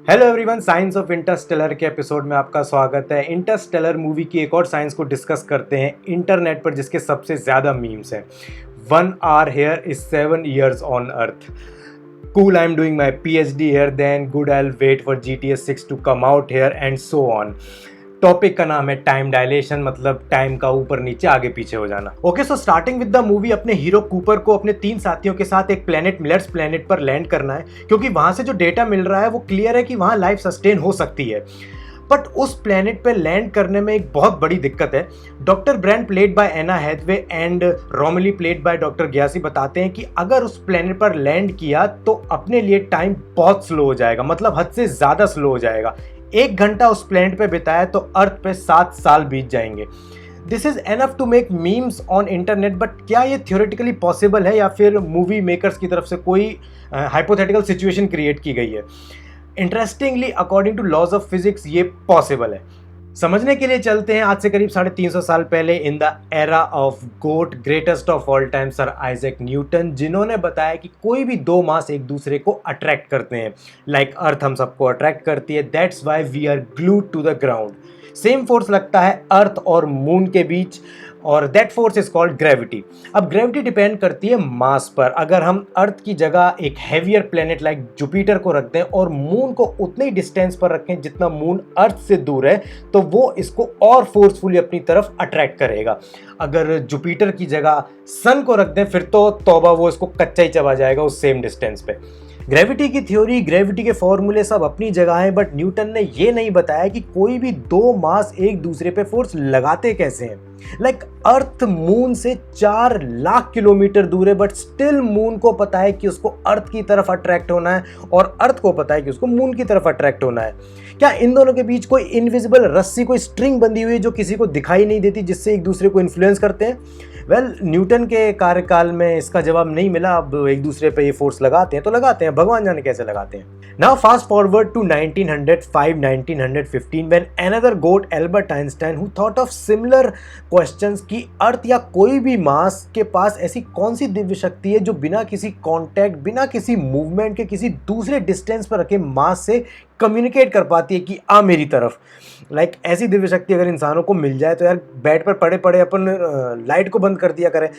Hello everyone, science of Interstellar के episode में आपका स्वागत है। इंटरस्टेलर मूवी की एक और साइंस को डिस्कस करते हैं इंटरनेट पर, जिसके सबसे ज़्यादा मीम्स हैं। 1 hour here is 7 years on Earth. Cool, I'm doing my PhD here, then good, I'll wait for GTA 6 to come out here and so on. Topic का नाम है टाइम डायलेशन, मतलब टाइम का ऊपर नीचे आगे पीछे हो जाना। Okay, so starting with the movie, अपने हीरो कूपर को अपने 3 साथियों के साथ एक प्लेनेट मिलर्स प्लेनेट पर लैंड करना है, क्योंकि वहां से जो डेटा मिल रहा है वो क्लियर है कि वहां लाइफ सस्टेन हो सकती है। बट उस प्लेनेट पे लैंड करने में एक बहुत बड़ी दिक्कत है। Doctor Brand played by Anne Hathaway and Romilly played by doctor Gyasi बताते हैं कि अगर उस प्लेनेट पर लैंड किया तो अपने लिए टाइम बहुत स्लो हो जाएगा, मतलब हद से ज़्यादा स्लो हो जाएगा। 1 घंटा उस प्लेनेट पे बिताया तो अर्थ पे 7 साल बीत जाएंगे। This is enough to make memes on internet, but क्या ये थियोरेटिकली पॉसिबल है या फिर मूवी मेकर्स की तरफ से कोई हाइपोथेटिकल सिचुएशन क्रिएट की गई है? Interestingly, according to laws of physics ये पॉसिबल है। समझने के लिए चलते हैं आज से करीब 350 साल पहले, in the era of GOAT, greatest of all time, sir Isaac Newton, जिन्होंने बताया कि कोई भी 2 मास एक दूसरे को अट्रैक्ट करते हैं। लाइक अर्थ हम सबको अट्रैक्ट करती है, that's why we are glued to the ground. Same force लगता है अर्थ और मून के बीच, और that force is called gravity. अब ग्रेविटी डिपेंड करती है मास पर। अगर हम अर्थ की जगह एक हैवियर प्लेनेट लाइक जुपिटर को रख दें और मून को उतने ही डिस्टेंस पर रखें जितना मून अर्थ से दूर है, तो वो इसको और फोर्सफुली अपनी तरफ अट्रैक्ट करेगा। अगर जुपिटर की जगह सन को रख दें, फिर तो तौबा, वो इसको कच्चा ही चबा जाएगा उस सेम डिस्टेंस पे। ग्रेविटी की थ्योरी, ग्रेविटी के फॉर्मूले सब अपनी जगह हैं, बट न्यूटन ने ये नहीं बताया कि कोई भी 2 मास एक दूसरे पे फोर्स लगाते कैसे हैं। लाइक अर्थ मून से 4 लाख किलोमीटर दूर है, बट स्टिल मून को पता है कि उसको अर्थ की तरफ अट्रैक्ट होना है और अर्थ को पता है कि उसको मून की तरफ अट्रैक्ट होना है। क्या इन दोनों के बीच कोई इनविजिबल रस्सी, कोई स्ट्रिंग बंधी हुई है जो किसी को दिखाई नहीं देती, जिससे एक दूसरे को इन्फ्लुएंस करते हैं? वेल, न्यूटन के कार्यकाल में इसका जवाब नहीं मिला। अब एक दूसरे पे ये फोर्स लगाते हैं तो लगाते हैं, भगवान जाने कैसे लगाते हैं। Now fast forward to 1905 1915 when another GOAT, Albert Einstein, who thought of similar questions कि अर्थ या कोई भी मास के पास ऐसी कौन सी दिव्य शक्ति है जो बिना किसी कांटेक्ट, बिना किसी मूवमेंट के किसी दूसरे डिस्टेंस पर रखे मास से कम्युनिकेट कर पाती है कि आ मेरी तरफ। लाइक ऐसी दिव्य शक्ति अगर इंसानों को मिल जाए तो यार बेड पर पड़े पड़े अपन लाइट को बंद कर दिया करें।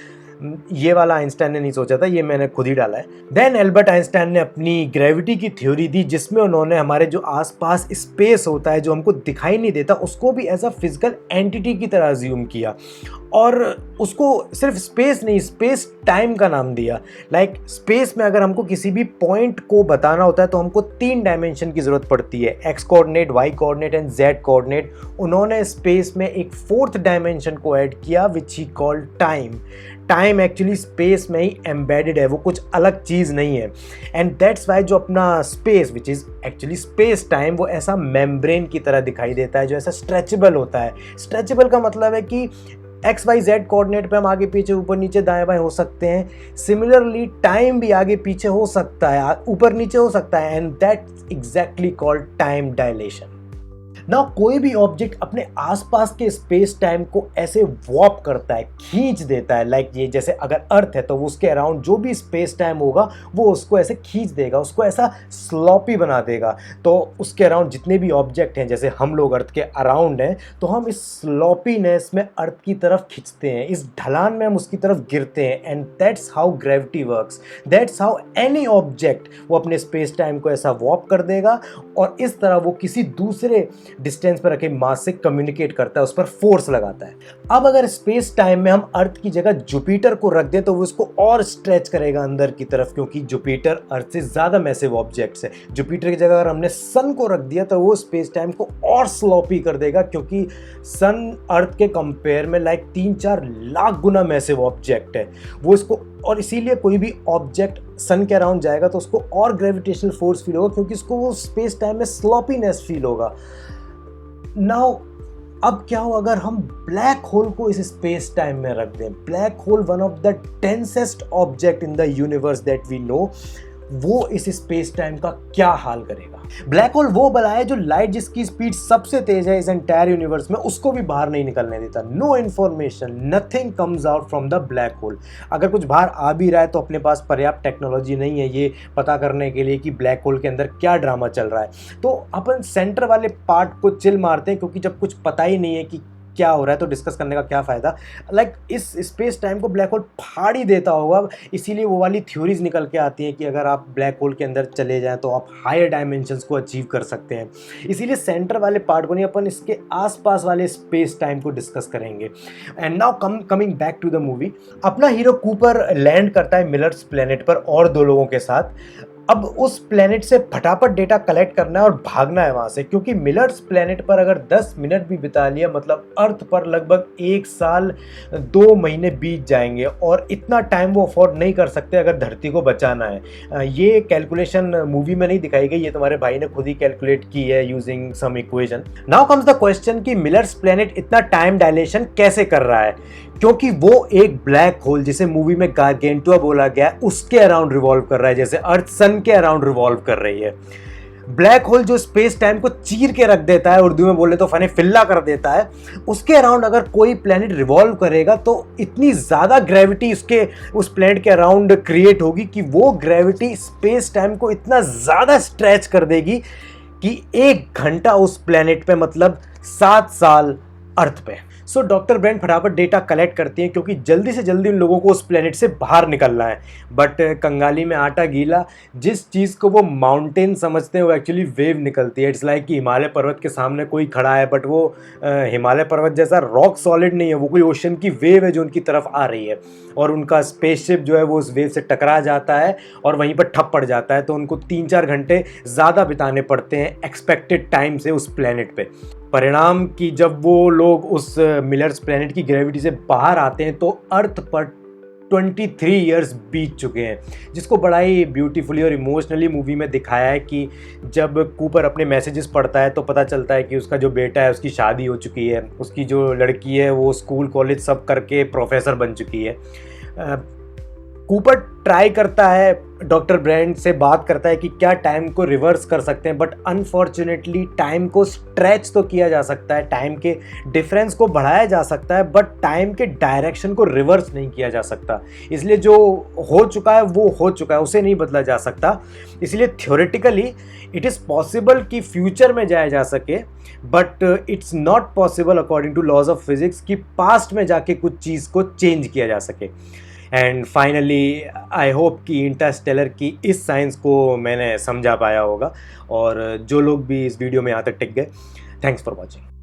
ये वाला आइंस्टाइन ने नहीं सोचा था, ये मैंने खुद ही डाला है। देन एल्बर्ट आइंस्टाइन ने अपनी ग्रेविटी की थ्योरी दी, जिसमें उन्होंने हमारे जो आसपास स्पेस होता है जो हमको दिखाई नहीं देता, उसको भी एज अ फिजिकल एंटिटी की तरह अज्यूम किया और उसको सिर्फ स्पेस नहीं, स्पेस टाइम का नाम दिया। लाइक स्पेस में अगर हमको किसी भी पॉइंट को बताना होता है तो हमको 3 डायमेंशन की जरूरत पड़ती है, X coordinate, Y coordinate and Z coordinate. उन्होंने स्पेस में एक 4th डायमेंशन को ऐड किया, which he called time. Time actually space में ही एम्बेडेड है, वो कुछ अलग चीज़ नहीं है। एंड दैट्स वाई जो अपना space, which is actually space time, वो ऐसा मेम्ब्रेन की तरह दिखाई देता है जो ऐसा स्ट्रेचेबल होता है। स्ट्रेचेबल का मतलब है कि एक्स वाई जेड कोऑर्डिनेट पे हम आगे पीछे, ऊपर नीचे, दाएं बाएं हो सकते हैं। सिमिलरली टाइम भी आगे पीछे हो सकता है, ऊपर नीचे हो सकता है, and that's exactly called time dilation. ना कोई भी ऑब्जेक्ट अपने आसपास के स्पेस टाइम को ऐसे वॉर्प करता है, खींच देता है। लाइक ये जैसे अगर अर्थ है तो उसके अराउंड जो भी स्पेस टाइम होगा वो उसको ऐसे खींच देगा, उसको ऐसा स्लॉपी बना देगा। तो उसके अराउंड जितने भी ऑब्जेक्ट हैं, जैसे हम लोग अर्थ के अराउंड हैं, तो हम इस स्लॉपीनेस में अर्थ की तरफ खींचते हैं, इस ढलान में हम उसकी तरफ गिरते हैं। And that's how gravity works, that's how any object वो अपने स्पेस टाइम को ऐसा वॉर्प कर देगा और इस तरह वो किसी दूसरे डिस्टेंस पर रखे मास से कम्युनिकेट करता है, उस पर फोर्स लगाता है। अब अगर स्पेस टाइम में हम अर्थ की जगह जुपिटर को रख दें तो वो इसको और स्ट्रेच करेगा अंदर की तरफ, क्योंकि जुपिटर अर्थ से ज़्यादा मैसिव ऑब्जेक्ट्स है। जुपिटर की जगह अगर हमने सन को रख दिया तो वो स्पेस टाइम को और स्लॉपी कर देगा, क्योंकि सन अर्थ के कंपेयर में लाइक 3-4 लाख गुना मैसिव ऑब्जेक्ट है वो इसको। और इसीलिए कोई भी ऑब्जेक्ट सन के अराउंड जाएगा तो उसको और ग्रेविटेशनल फोर्स फील होगा, क्योंकि उसको वो स्पेस टाइम में स्लॉपीनेस फील होगा। नाउ अब क्या हो अगर हम ब्लैक होल को इस स्पेस टाइम में रख दें? Black hole, one of the densest object in the universe that we know, वो इस स्पेस टाइम का क्या हाल करेगा। ब्लैक होल वो बला है जो लाइट जिसकी स्पीड सबसे तेज है इस एंटायर यूनिवर्स में, उसको भी बाहर नहीं निकलने देता। No information, nothing comes out from the black hole. अगर कुछ बाहर आ भी रहा है तो अपने पास पर्याप्त टेक्नोलॉजी नहीं है ये पता करने के लिए कि ब्लैक होल के अंदर क्या ड्रामा चल रहा है। तो अपन सेंटर वाले पार्ट को चिल मारते हैं, क्योंकि जब कुछ पता ही नहीं है कि क्या हो रहा है तो डिस्कस करने का क्या फ़ायदा। इस स्पेस टाइम को ब्लैक होल फाड़ ही देता होगा, इसीलिए वो वाली थ्योरीज निकल के आती हैं कि अगर आप ब्लैक होल के अंदर चले जाएं तो आप हायर डायमेंशंस को अचीव कर सकते हैं। इसीलिए सेंटर वाले पार्ट को नहीं, अपन इसके आसपास वाले स्पेस टाइम को डिस्कस करेंगे। And now coming back to the movie, अपना हीरो कूपर लैंड करता है मिलर्स प्लेनेट पर और 2 लोगों के साथ। अब उस प्लेनेट से फटाफट डेटा कलेक्ट करना है और भागना है वहाँ से, क्योंकि मिलर्स प्लेनेट पर अगर 10 मिनट भी बिता लिया मतलब अर्थ पर लगभग 1 साल 2 महीने बीत जाएंगे, और इतना टाइम वो अफोर्ड नहीं कर सकते अगर धरती को बचाना है। ये कैलकुलेशन मूवी में नहीं दिखाई गई, ये तुम्हारे भाई ने खुद ही कैलकुलेट की है using some equation. Now comes the question कि मिलर्स प्लेनेट इतना टाइम डायलेशन कैसे कर रहा है, क्योंकि वो एक ब्लैक होल जिसे मूवी में गारगेंटुआ बोला गया उसके अराउंड रिवॉल्व कर रहा है, जैसे अर्थ सन के अराउंड रिवॉल्व कर रही है। ब्लैक होल जो स्पेस टाइम को चीर के रख देता है, उर्दू में बोले तो फने फिल्ला कर देता है, उसके अराउंड अगर कोई प्लेनेट रिवॉल्व करेगा तो इतनी ज़्यादा ग्रेविटी उस प्लेनेट के अराउंड क्रिएट होगी कि वो ग्रेविटी स्पेस टाइम को इतना ज़्यादा स्ट्रेच कर देगी कि 1 घंटा उस प्लेनेट पे मतलब 7 साल अर्थ पे। सो डॉक्टर ब्रेंट फटाफट डेटा कलेक्ट करती हैं, क्योंकि जल्दी से जल्दी उन लोगों को उस प्लेनेट से बाहर निकलना है। बट कंगाली में आटा गीला, जिस चीज़ को वो माउंटेन समझते हैं वो एक्चुअली वेव निकलती है। इट्स लाइक कि हिमालय पर्वत के सामने कोई खड़ा है, बट वो हिमालय पर्वत जैसा रॉक सॉलिड नहीं है, वो कोई ओशन की वेव है जो उनकी तरफ आ रही है, और उनका स्पेसशिप जो है वो उस वेव से टकरा जाता है और वहीं पर ठप पड़ जाता है। तो उनको 3-4 घंटे ज़्यादा बिताने पड़ते हैं एक्सपेक्टेड टाइम से उस प्लेनेट पे। परिणाम कि जब वो लोग उस मिलर्स प्लेनेट की ग्रेविटी से बाहर आते हैं तो अर्थ पर 23 इयर्स बीत चुके हैं, जिसको बड़ा ही ब्यूटीफुली और इमोशनली मूवी में दिखाया है कि जब कूपर अपने मैसेजेस पढ़ता है तो पता चलता है कि उसका जो बेटा है उसकी शादी हो चुकी है, उसकी जो लड़की है वो स्कूल कॉलेज सब करके प्रोफेसर बन चुकी है। कूपर ट्राई करता है, डॉक्टर ब्रेंट से बात करता है कि क्या टाइम को रिवर्स कर सकते हैं, बट अनफॉर्चुनेटली टाइम को स्ट्रेच तो किया जा सकता है, टाइम के डिफरेंस को बढ़ाया जा सकता है, बट टाइम के डायरेक्शन को रिवर्स नहीं किया जा सकता। इसलिए जो हो चुका है वो हो चुका है, उसे नहीं बदला जा सकता। इसलिए थ्योरेटिकली इट इज़ पॉसिबल कि फ्यूचर में जाया जा सके, but it's not possible according to laws of physics कि पास्ट में जाके कुछ चीज़ को चेंज किया जा सके। एंड फाइनली आई होप कि इंटरस्टेलर की इस साइंस को मैंने समझा पाया होगा, और जो लोग भी इस वीडियो में यहाँ तक टिक गए, थैंक्स फॉर वॉचिंग।